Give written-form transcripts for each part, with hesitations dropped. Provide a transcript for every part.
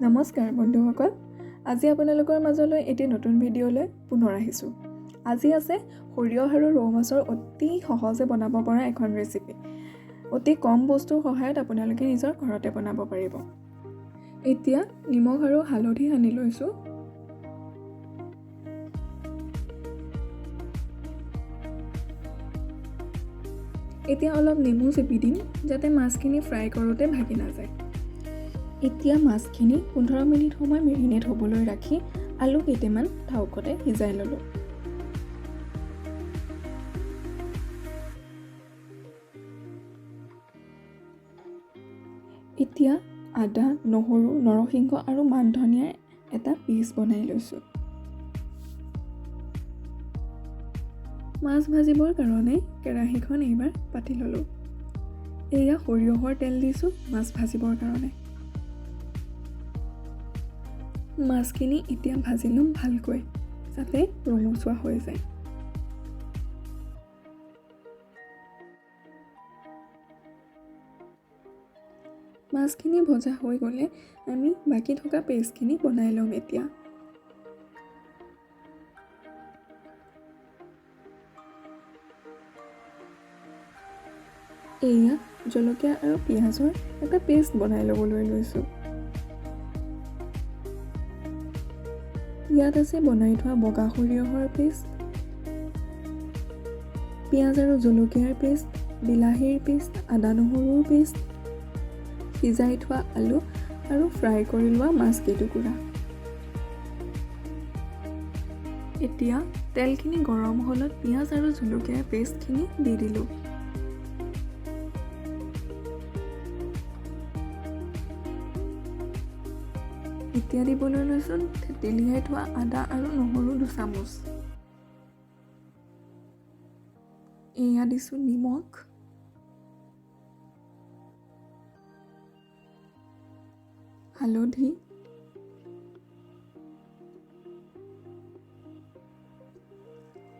নমস্কাৰ বন্ধুসকল, আজি আপোনালোকৰ মাজলৈ এটি নতুন ভিডিঅ'লৈ পুনৰ আহিছোঁ। আজি আছে সৰিয়হ আৰু ৰৌ মাছৰ অতি সহজে বনাব পৰা এখন ৰেচিপি। অতি কম বস্তুৰ সহায়ত আপোনালোকে নিজৰ ঘৰতে বনাব পাৰিব। এতিয়া নিমখ আৰু হালধি সানি লৈছোঁ। এতিয়া অলপ নেমু চেপি দিম যাতে মাছখিনি ফ্ৰাই কৰোঁতে ভাগি নাযায়। এতিয়া মাছখিনি 15 মিনিট সময় মেৰিনেট হ'বলৈ ৰাখি আলু কেইটামান ঠাউকতে সিজাই ল'লোঁ। এতিয়া আদা, নহৰু, নৰসিংহ আৰু মান ধনিয়াৰ এটা পেষ্ট বনাই লৈছোঁ। মাছ ভাজিবৰ কাৰণে কেৰাহীখন এইবাৰ পাতি ল'লোঁ। এয়া সৰিয়হৰ তেল দিছোঁ মাছ ভাজিবৰ কাৰণে। মাছখিনি এতিয়া ভাজি ল'ম ভালকৈ যাতে ৰঙচুৱা হৈ যায়। মাছখিনি ভজা হৈ গ'লে আমি বাকী থকা পেষ্টখিনি বনাই ল'ম। এতিয়া এয়া জলকীয়া আৰু পিঁয়াজৰ এটা পেষ্ট বনাই ল'বলৈ লৈছোঁ। ইয়াত আছে বনাই থোৱা বগা সৰিয়হৰ পেষ্ট, পিঁয়াজ আৰু জলকীয়াৰ পেষ্ট, বিলাহীৰ পেষ্ট, আদা নহৰুৰ পেষ্ট, সিজাই থোৱা আলু আৰু ফ্ৰাই কৰি লোৱা মাছ কেইটুকুৰা। এতিয়া তেলখিনি গৰম হ'লত পিঁয়াজ আৰু জলকীয়াৰ পেষ্টখিনি দি দিলোঁ। এতিয়া দিবলৈ লৈছোঁ থেতেলিয়াই থোৱা আদা আৰু নহৰু 2 চামুচ। এয়া দিছোঁ নিমখ, হালধি,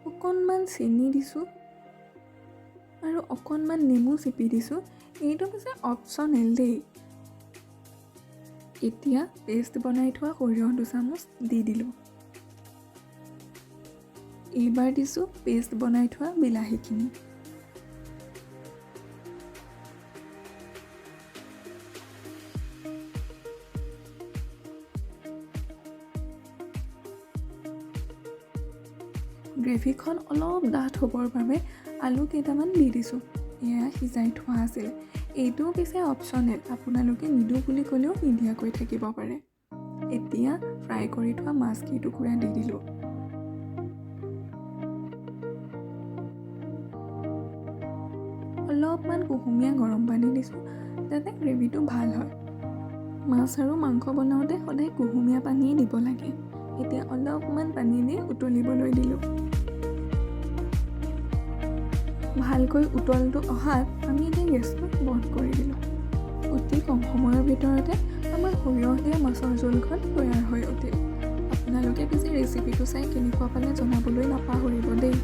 অকণমান চেনি দিছোঁ আৰু অকণমান নেমু চেপি দিছোঁ। এইটো পিছে অপশ্যনেল দেই। এতিয়া পেষ্ট বনাই থোৱা সৰিয়হ 2 চামুচ দি দিলোঁ। এইবাৰ দিছোঁ পেষ্ট বনাই থোৱা বিলাহীখিনি। গ্ৰেভিখন অলপ ডাঠ হ'বৰ বাবে আলু কেইটামান দি দিছোঁ। এয়া সিজাই থোৱা আছিল। এইটো পিছে অপশ্যনেল, আপোনালোকে নিদো বুলি ক'লেও নিদিয়াকৈ থাকিব পাৰে। এতিয়া ফ্ৰাই কৰি থোৱা মাছ কেইটুকুৰা দি দিলোঁ। অলপমান কুহুমীয়া গৰম পানী দিছোঁ যাতে গ্ৰেভিটো ভাল হয়। মাছ আৰু মাংস বনাওঁতে সদায় কুহুমীয়া পানীয়ে দিব লাগে। এতিয়া অলপমান পানী দি উতলিবলৈ দিলোঁ। ভালকৈ উতলটো অহাত আমি এতিয়া গেছটো বন্ধ কৰি দিলোঁ। অতি কম সময়ৰ ভিতৰতে আমাৰ সৰিয়হ দিয়া মাছৰ জোলখন তৈয়াৰ হৈ উঠিল। আপোনালোকে পিছে ৰেচিপিটো চাই কেনেকুৱা পালে জনাবলৈ নাপাহৰিব দেই।